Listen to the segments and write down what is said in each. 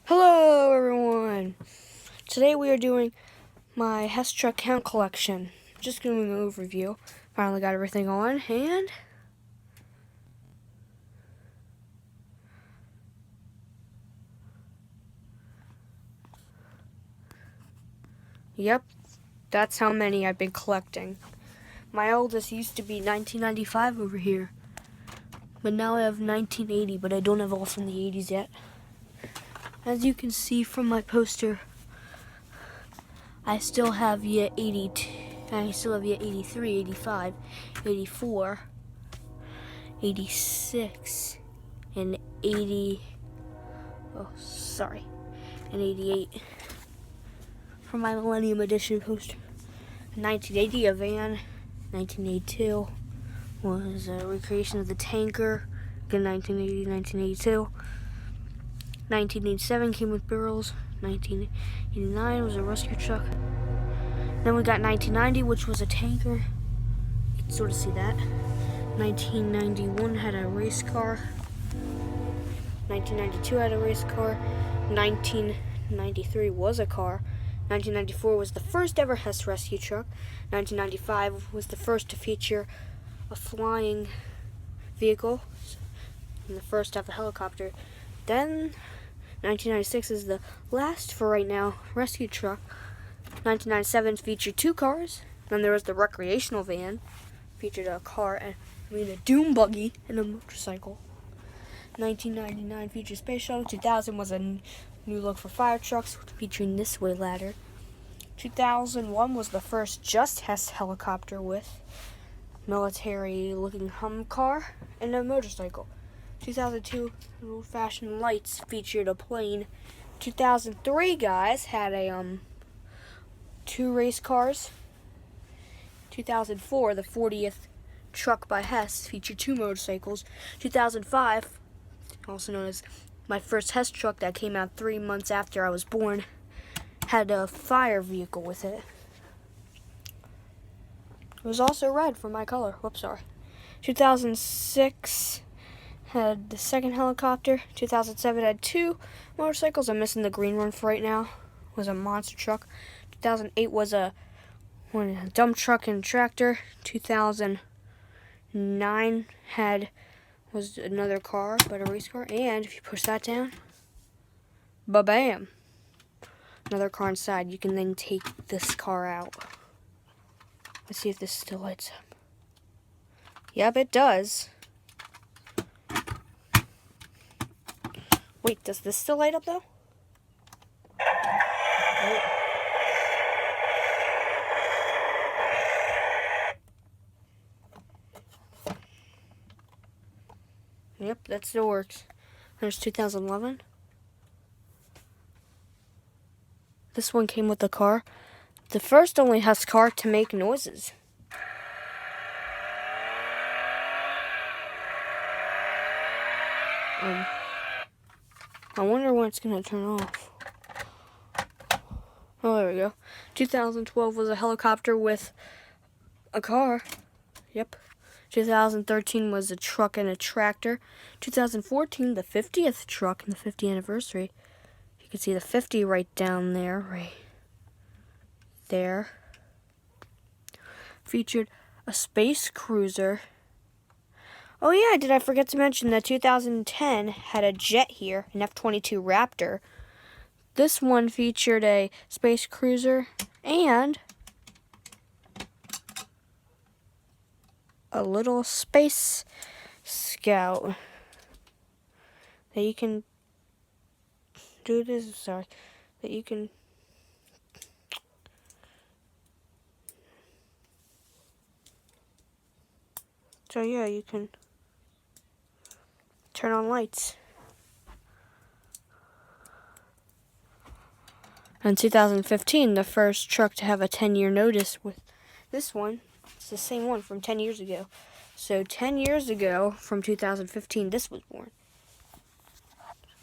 Hello everyone! Today we are doing my Hess truck count collection. Just doing an overview. Finally got everything on hand. Yep, that's how many I've been collecting. My oldest used to be 1995 over here. But now I have 1980, but I don't have all from the 80s yet. As you can see from my poster, I still have year 82. I still have year 83, 85, 84, 86, and 80. And 88 for my Millennium Edition poster. 1980, a van. 1982 was a recreation of the tanker. Again, 1980, 1982. 1987 came with barrels. 1989 was a rescue truck. Then we got 1990, which was a tanker. You can sort of see that. 1991 had a race car. 1992 had a race car. 1993 was a car. 1994 was the first ever Hess rescue truck. 1995 was the first to feature a flying vehicle and the first to have a helicopter. Then 1996 is the last for right now rescue truck. 1997 featured two cars. Then there was the recreational van, featured a car and a dune buggy and a motorcycle. 1999 featured space shuttle. 2000 was a new look for fire trucks featuring this way ladder. 2001 was the first just Hess helicopter with military looking hum car and a motorcycle. 2002 old-fashioned lights featured a plane. 2003 guys had a two race cars. 2004 the 40th truck by Hess featured two motorcycles. 2005, also known as my first Hess truck that came out 3 months after I was born, had a fire vehicle with it. It was also red for my color. 2006 had the second helicopter. 2007 had two motorcycles. I'm missing the green one for right now. It was a monster truck. 2008 was a dump truck and tractor. 2009 was another car, but a race car. And if you push that down, ba-bam! Another car inside. You can then take this car out. Let's see if this still lights up. Yep, it does. Wait, does this still light up though? Oh. Yep, that still works. There's 2011. This one came with the car. The first only has car to make noises. I wonder when it's going to turn off. Oh, there we go. 2012 was a helicopter with a car. Yep. 2013 was a truck and a tractor. 2014, the 50th truck and the 50th anniversary. You can see the 50 right down there, right there. Featured a space cruiser. Oh yeah, did I forget to mention that 2010 had a jet here, an F-22 Raptor. This one featured a space cruiser and a little space scout that you can do this. That you can you can turn on lights. In 2015, the first truck to have a 10-year notice with this one. It's the same one from 10 years ago. So 10 years ago, from 2015, this was born.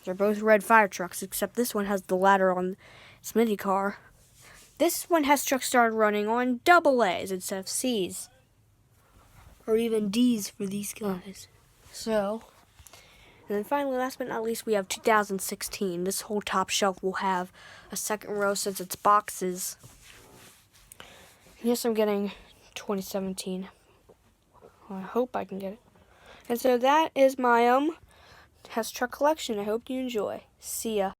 They're both red fire trucks, except this one has the ladder on its mini car. This one has trucks started running on AA's instead of C's. Or even D's for these guys. So, And then finally, last but not least, we have 2016. This whole top shelf will have a second row since it's boxes. Yes, I'm getting 2017. Well, I hope I can get it. And so that is my Hess truck collection. I hope you enjoy. See ya.